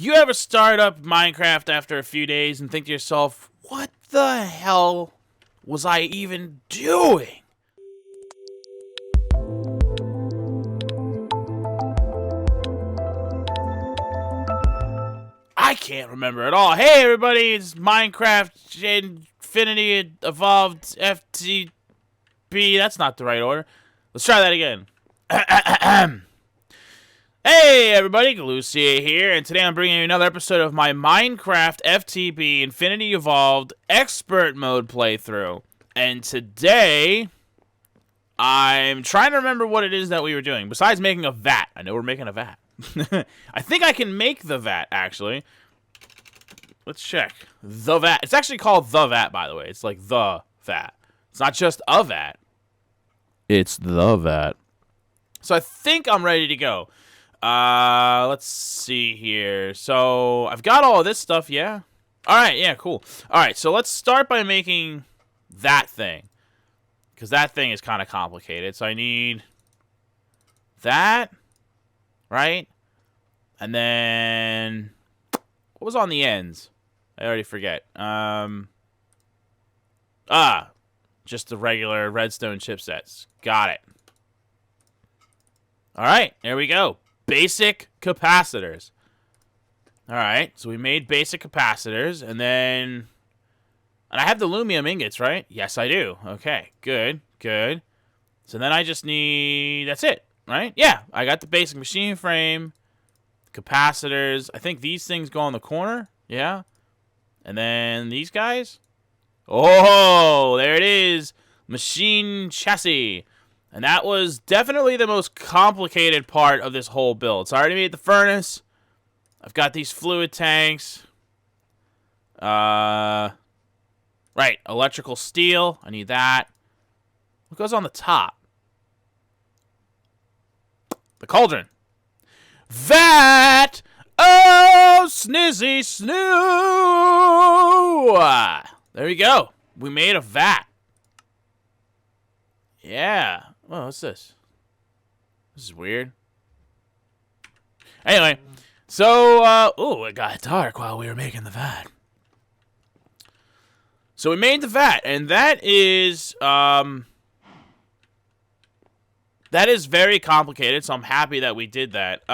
You ever start up Minecraft after a few days and think to yourself, what the hell was I even doing? I can't remember at all. Hey everybody, it's Minecraft Infinity Evolved FTB. That's not the right order. Let's try that again. Hey everybody, Galucia here, and today I'm bringing you another episode of my Minecraft FTB Infinity Evolved Expert Mode playthrough. And today, I'm trying to remember what it is that we were doing, besides making a vat. I know we're making a vat. I think I can make the vat, actually. Let's check. The vat. It's actually called the vat, by the way. It's like the vat. It's not just a vat. It's the vat. So I think I'm ready to go. Let's see here. So I've got all of this stuff, yeah? Alright, yeah, cool. Alright, so let's start by making that thing. Because that thing is kind of complicated. So I need that, right? And then what was on the ends? I already forget. Just the regular redstone chipsets. Got it. Alright, there we go. Basic capacitors. Alright, so we made basic capacitors, and then... And I have the aluminum ingots, right? Yes, I do. Okay, good, good. So then I just need... That's it, right? Yeah, I got the basic machine frame, capacitors. I think these things go on the corner. Yeah. And then these guys. Oh, there it is. Machine chassis. And that was definitely the most complicated part of this whole build. So I already made the furnace. I've got these fluid tanks. Right, electrical steel. I need that. What goes on the top? The cauldron. Vat! Oh, snizzy snoo! There we go. We made a vat. Yeah. Oh, what's this? This is weird. Anyway, so, ooh, it got dark while we were making the vat. So we made the vat, and that is very complicated, so I'm happy that we did that.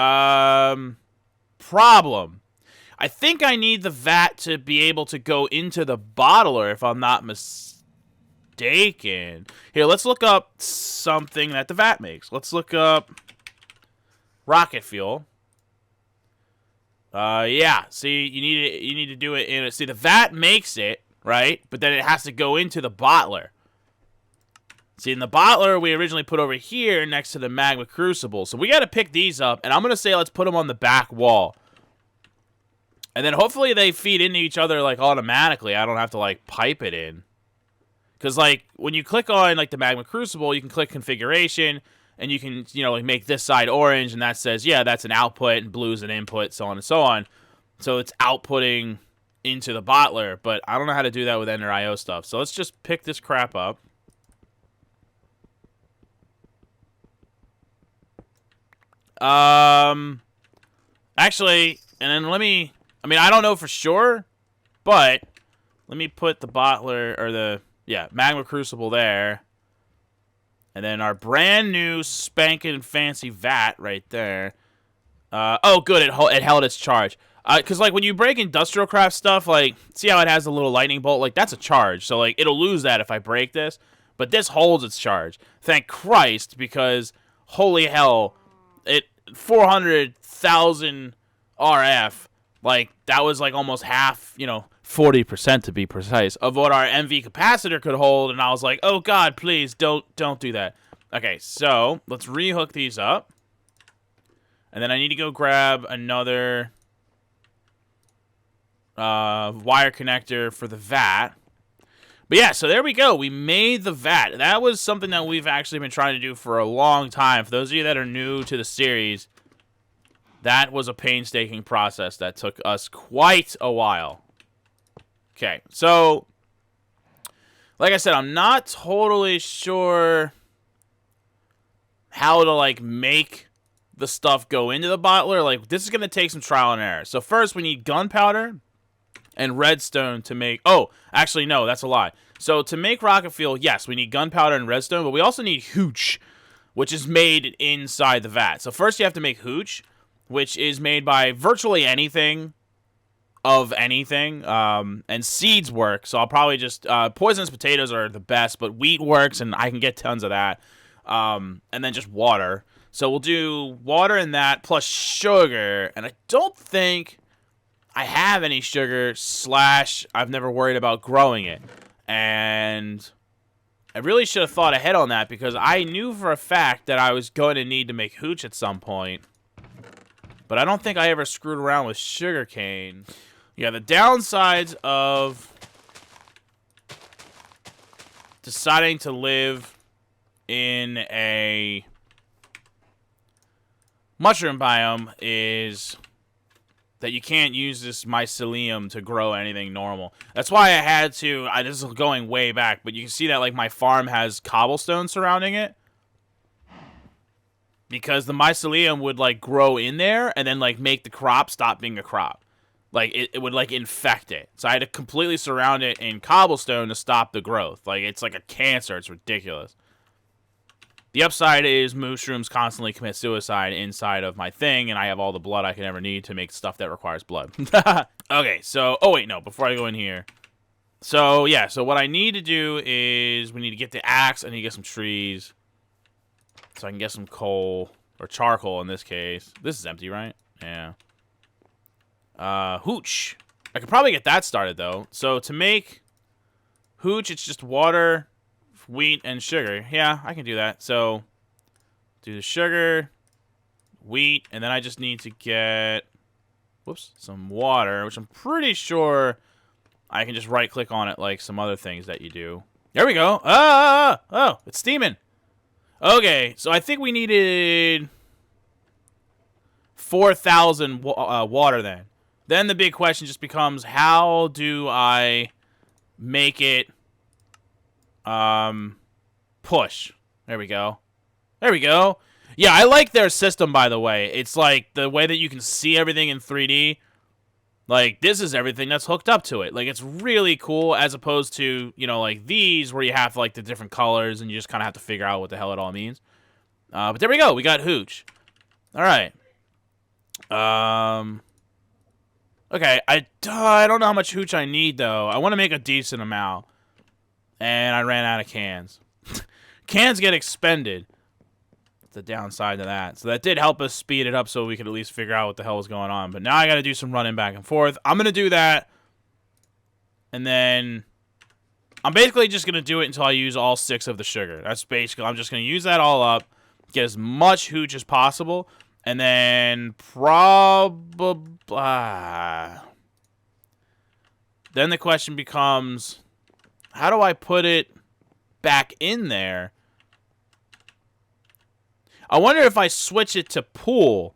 Problem. I think I need the vat to be able to go into the bottler, if I'm not mistaken. Here, let's look up something that the vat makes. Let's look up rocket fuel. Yeah. See, you need to do it in. See, the vat makes it, right? But then it has to go into the bottler. See, in the bottler, we originally put over here next to the magma crucible. So we got to pick these up, and I'm gonna say let's put them on the back wall. And then hopefully they feed into each other, like, automatically. I don't have to, like, pipe it in. Because, like, when you click on, like, the magma crucible, you can click configuration, and you can, you know, like, make this side orange, and that says, yeah, that's an output, and blue's an input, so on and so on. So it's outputting into the bottler, but I don't know how to do that with Ender IO stuff. So let's just pick this crap up. Actually, and then let me... I mean, I don't know for sure, but let me put the bottler, or the, yeah, magma crucible there. And then our brand new spanking fancy vat right there. Oh, good, it held its charge. Because, like, when you break industrial craft stuff, like, see how it has a little lightning bolt? Like, that's a charge. So, like, it'll lose that if I break this. But this holds its charge. Thank Christ, because, holy hell, 400,000 RF... Like, that was, like, almost half, you know, 40% to be precise, of what our MV capacitor could hold, and I was like, oh, God, please, don't do that. Okay, so, let's rehook these up. And then I need to go grab another wire connector for the vat. But, yeah, so there we go. We made the vat. That was something that we've actually been trying to do for a long time. For those of you that are new to the series... That was a painstaking process that took us quite a while. Okay, so, like I said, I'm not totally sure how to, like, make the stuff go into the bottler. Like, this is going to take some trial and error. So first, we need gunpowder and redstone to make... Oh, actually, no, that's a lie. So to make rocket fuel, yes, we need gunpowder and redstone, but we also need hooch, which is made inside the vat. So first you have to make hooch, which is made by virtually anything of anything, and seeds work. So I'll probably just... poisonous potatoes are the best, but wheat works, and I can get tons of that. And then just water. So we'll do water and that, plus sugar, and I don't think I have any sugar, / I've never worried about growing it. And I really should have thought ahead on that, because I knew for a fact that I was going to need to make hooch at some point. But I don't think I ever screwed around with sugarcane. Yeah, the downsides of deciding to live in a mushroom biome is that you can't use this mycelium to grow anything normal. That's why I had to... this is going way back, but you can see that, like, my farm has cobblestone surrounding it. Because the mycelium would, like, grow in there and then, like, make the crop stop being a crop. Like, it would, like, infect it. So I had to completely surround it in cobblestone to stop the growth. Like, it's like a cancer. It's ridiculous. The upside is mushrooms constantly commit suicide inside of my thing, and I have all the blood I can ever need to make stuff that requires blood. Okay, so... Oh, wait, no. Before I go in here. So, yeah. So what I need to do is we need to get the axe. I need to get some trees. So I can get some coal. Or charcoal in this case. This is empty, right? Yeah. Hooch. I could probably get that started, though. So to make hooch, it's just water, wheat, and sugar. Yeah, I can do that. So do the sugar, wheat, and then I just need to get, whoops, some water, which I'm pretty sure I can just right-click on it like some other things that you do. There we go. Oh, it's steaming. Okay, so I think we needed 4,000 water then. Then the big question just becomes, how do I make it push? There we go. There we go. Yeah, I like their system, by the way. It's like the way that you can see everything in 3D. Like, this is everything that's hooked up to it. Like, it's really cool as opposed to, you know, like these where you have, like, the different colors and you just kind of have to figure out what the hell it all means. But there we go. We got hooch. All right. Okay, I don't know how much hooch I need, though. I want to make a decent amount. And I ran out of cans. Cans get expended. The downside to that. So that did help us speed it up so we could at least figure out what the hell was going on. But now I got to do some running back and forth. I'm going to do that. And then I'm basically just going to do it until I use all 6 of the sugar. That's basically, I'm just going to use that all up. Get as much hooch as possible. And then probably... then the question becomes, how do I put it back in there? I wonder if I switch it to pool,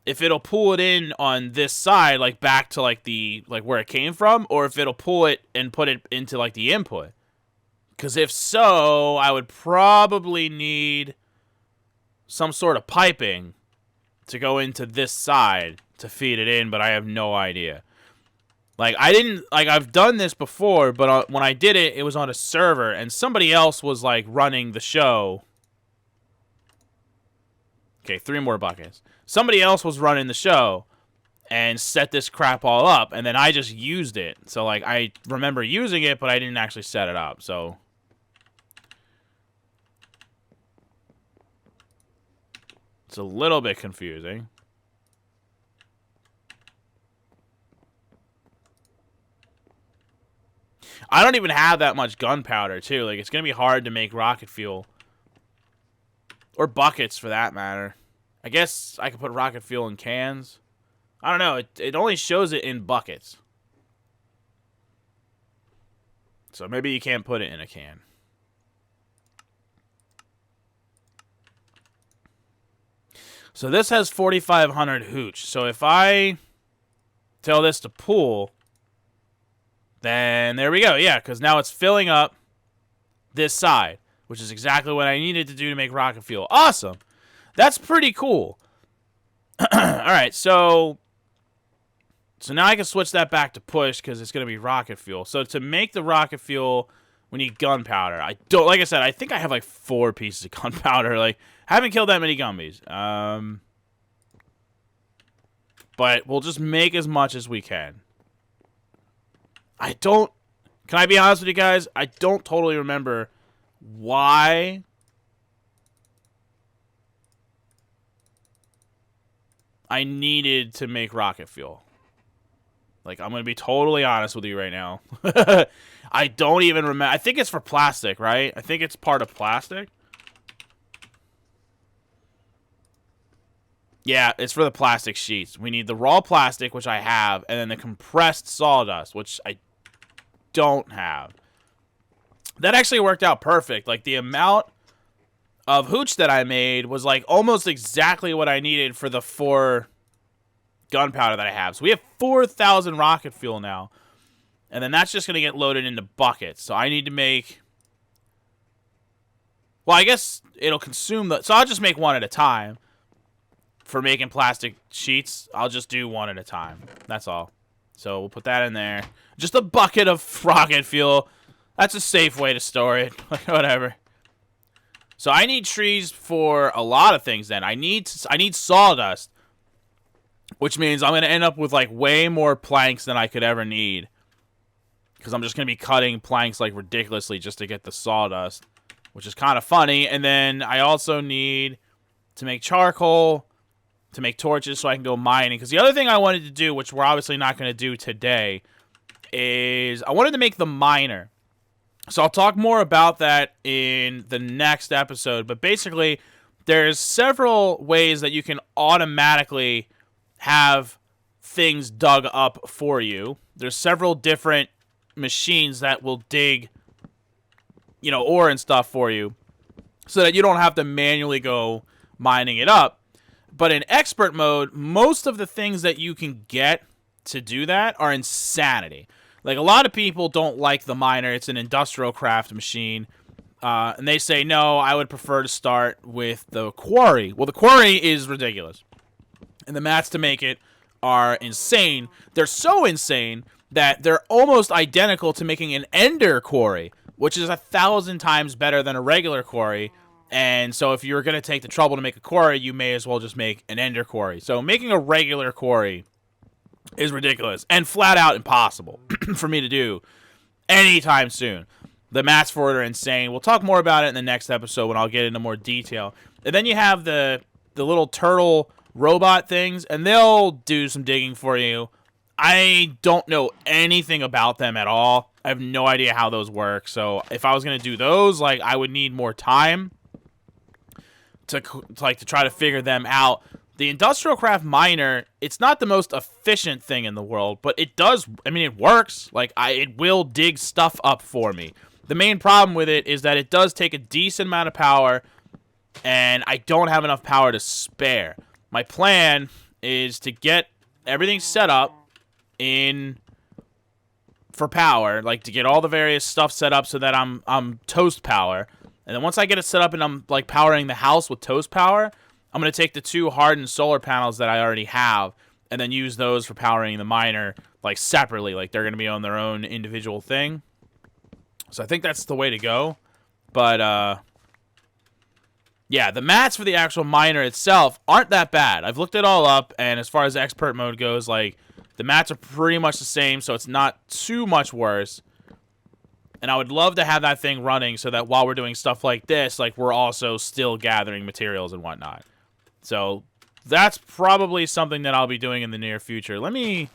if it'll pull it in on this side, like back to like the where it came from, or if it'll pull it and put it into like the input. Because if so, I would probably need some sort of piping to go into this side to feed it in, but I have no idea. Like, I've done this before, but when I did it, it was on a server, and somebody else was, like, running the show. Okay, 3 more buckets. Somebody else was running the show and set this crap all up, and then I just used it. So, like, I remember using it, but I didn't actually set it up, so... It's a little bit confusing. I don't even have that much gunpowder, too. Like, it's going to be hard to make rocket fuel. Or buckets, for that matter. I guess I could put rocket fuel in cans. I don't know. It only shows it in buckets. So maybe you can't put it in a can. So this has 4,500 hooch. So if I tell this to pool, then there we go. Yeah, because now it's filling up this side, which is exactly what I needed to do to make rocket fuel. Awesome. That's pretty cool. Alright, so now I can switch that back to push because it's going to be rocket fuel. So to make the rocket fuel, we need gunpowder. Like I said, I think I have like 4 pieces of gunpowder. Like, haven't killed that many gummies. But we'll just make as much as we can. Can I be honest with you guys? I don't totally remember why I needed to make rocket fuel. Like, I'm going to be totally honest with you right now. I don't even remember. I think it's for plastic, right? I think it's part of plastic. Yeah, it's for the plastic sheets. We need the raw plastic, which I have, and then the compressed sawdust, which I don't have. That actually worked out perfect. Like, the amount of hooch that I made was, like, almost exactly what I needed for the 4 gunpowder that I have. So we have 4,000 rocket fuel now. And then that's just going to get loaded into buckets. So I need to make... Well, I guess it'll consume the... So I'll just make one at a time. For making plastic sheets, I'll just do one at a time. That's all. So we'll put that in there. Just a bucket of rocket fuel. That's a safe way to store it. Whatever. So I need trees for a lot of things then. I need sawdust. Which means I'm going to end up with, like, way more planks than I could ever need. Because I'm just going to be cutting planks, like, ridiculously just to get the sawdust. Which is kind of funny. And then I also need to make charcoal, to make torches so I can go mining. Because the other thing I wanted to do, which we're obviously not going to do today, is I wanted to make the miner. So I'll talk more about that in the next episode. But basically, there's several ways that you can automatically have things dug up for you. There's several different machines that will dig, you know, ore and stuff for you so that you don't have to manually go mining it up. But in expert mode, most of the things that you can get to do that are insanity. Like, a lot of people don't like the miner. It's an industrial craft machine. And they say, no, I would prefer to start with the quarry. Well, the quarry is ridiculous. And the mats to make it are insane. They're so insane that they're almost identical to making an ender quarry, which is 1,000 times better than a regular quarry. And so if you're going to take the trouble to make a quarry, you may as well just make an ender quarry. So making a regular quarry is ridiculous and flat out impossible for me to do anytime soon. The mats for it are insane. We'll talk more about it in the next episode when I'll get into more detail. And then you have the little turtle robot things, and they'll do some digging for you. I don't know anything about them at all. I have no idea how those work. So if I was going to do those, like, I would need more time to try to figure them out. The industrial craft miner, it's not the most efficient thing in the world, but it does, I mean, it works. Like, it will dig stuff up for me. The main problem with it is that it does take a decent amount of power, and I don't have enough power to spare. My plan is to get everything set up for power, like to get all the various stuff set up so that I'm toast power. And then once I get it set up and I'm like powering the house with toast power, I'm going to take the 2 hardened solar panels that I already have and then use those for powering the miner like separately. Like they're going to be on their own individual thing. So I think that's the way to go. But yeah, the mats for the actual miner itself aren't that bad. I've looked it all up, and as far as expert mode goes, like, the mats are pretty much the same, so it's not too much worse. And I would love to have that thing running so that while we're doing stuff like this, like, we're also still gathering materials and whatnot. So that's probably something that I'll be doing in the near future. Let me,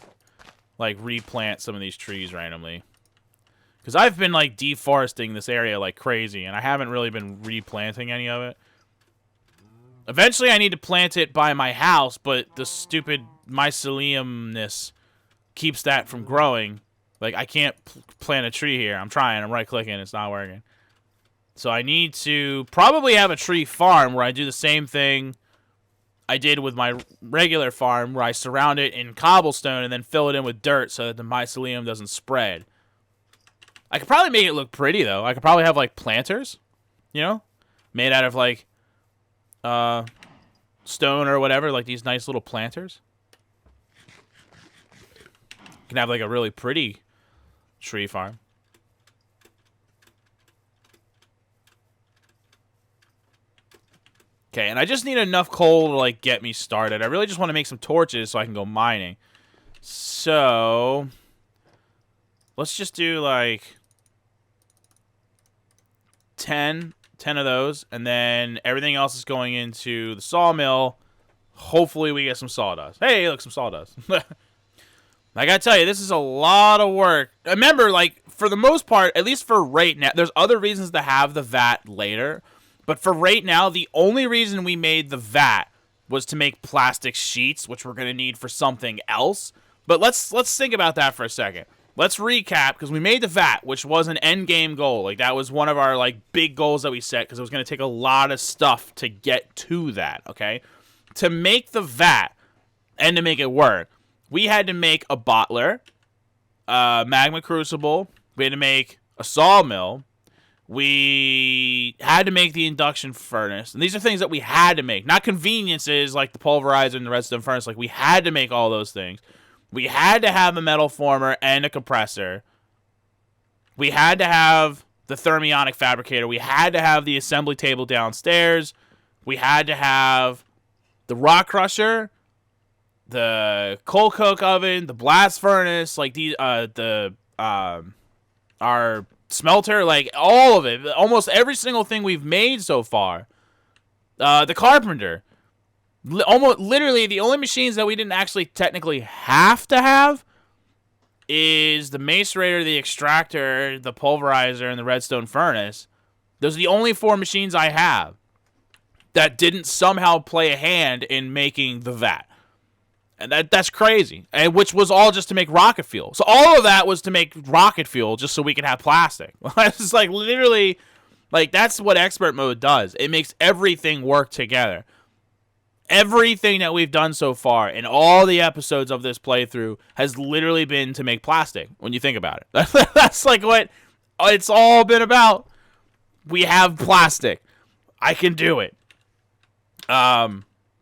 like, replant some of these trees randomly. Because I've been, like, deforesting this area like crazy, and I haven't really been replanting any of it. Eventually, I need to plant it by my house, but the stupid myceliumness keeps that from growing. Like, I can't plant a tree here. I'm trying. I'm right-clicking. It's not working. So I need to probably have a tree farm where I do the same thing I did with my regular farm, where I surround it in cobblestone and then fill it in with dirt so that the mycelium doesn't spread. I could probably make it look pretty, though. I could probably have, like, planters, you know, made out of, like, stone or whatever, like these nice little planters. You can have like a really pretty tree farm. Okay, and I just need enough coal to like get me started. I really just want to make some torches so I can go mining. So let's just do like 10 of those, and then everything else is going into the sawmill. Hopefully we get some sawdust. Hey, look, some sawdust. I gotta tell you, this is a lot of work. Remember, like, for the most part, at least for right now, there's other reasons to have the vat later, but for right now, the only reason we made the vat was to make plastic sheets, which we're gonna need for something else. But let's think about that for a second. Let's recap, because we made the vat, which was an end game goal. Like, that was one of our, like, big goals that we set, because it was going to take a lot of stuff to get to that, okay? To make the vat, and to make it work, we had to make a bottler, a magma crucible, we had to make a sawmill, we had to make the induction furnace, and these are things that we had to make, not conveniences like the pulverizer and the redstone furnace. Like, we had to make all those things. We had to have a metal former and a compressor. We had to have the thermionic fabricator. We had to have the assembly table downstairs. We had to have the rock crusher, the coal coke oven, the blast furnace, like these, our smelter, like all of it. Almost every single thing we've made so far. The carpenter. Almost literally the only machines that we didn't actually technically have to have is the macerator, the extractor, the pulverizer, and the redstone furnace. Those are the only 4 machines I have that didn't somehow play a hand in making the vat. And that's crazy. And which was all just to make rocket fuel. So all of that was to make rocket fuel just so we could have plastic. It's like literally, like, that's what expert mode does. It makes everything work together. Everything that we've done so far in all the episodes of this playthrough has literally been to make plastic, when you think about it. That's like what it's all been about. We have plastic. I can do it.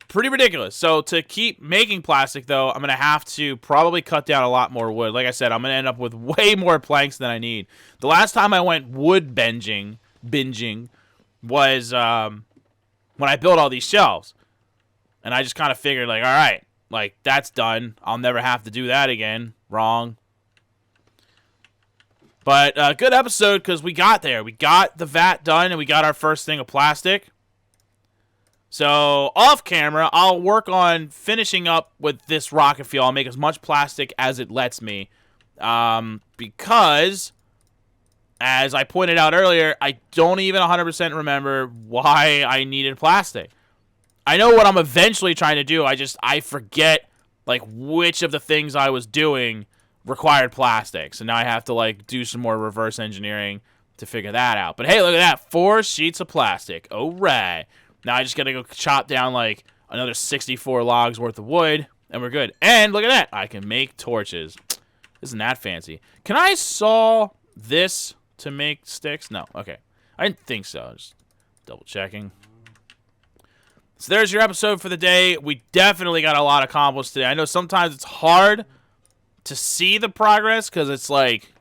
Pretty ridiculous. So to keep making plastic, though, I'm going to have to probably cut down a lot more wood. Like I said, I'm going to end up with way more planks than I need. The last time I went wood binging was when I built all these shelves. And I just kind of figured, like, all right, like, that's done. I'll never have to do that again. Wrong. But good episode, because we got there. We got the vat done, and we got our first thing of plastic. So, off camera, I'll work on finishing up with this rocket fuel. I'll make as much plastic as it lets me. Because, as I pointed out earlier, I don't even 100% remember why I needed plastic. I know what I'm eventually trying to do. I forget, like, which of the things I was doing required plastic. So now I have to, like, do some more reverse engineering to figure that out. But hey, look at that. 4 sheets of plastic. All right. Now I just got to go chop down, like, another 64 logs worth of wood, and we're good. And look at that. I can make torches. Isn't that fancy? Can I saw this to make sticks? No. Okay. I didn't think so. Just double checking. So there's your episode for the day. We definitely got a lot accomplished today. I know sometimes it's hard to see the progress because it's like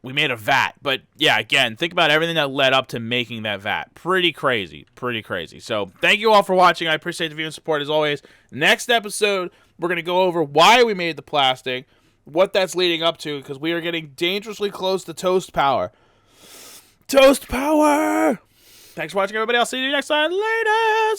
we made a vat. But yeah, again, think about everything that led up to making that vat. Pretty crazy. Pretty crazy. So thank you all for watching. I appreciate the viewing support as always. Next episode, we're going to go over why we made the plastic, what that's leading up to, because we are getting dangerously close to toast power. Toast power! Thanks for watching, everybody. I'll see you next time. Later!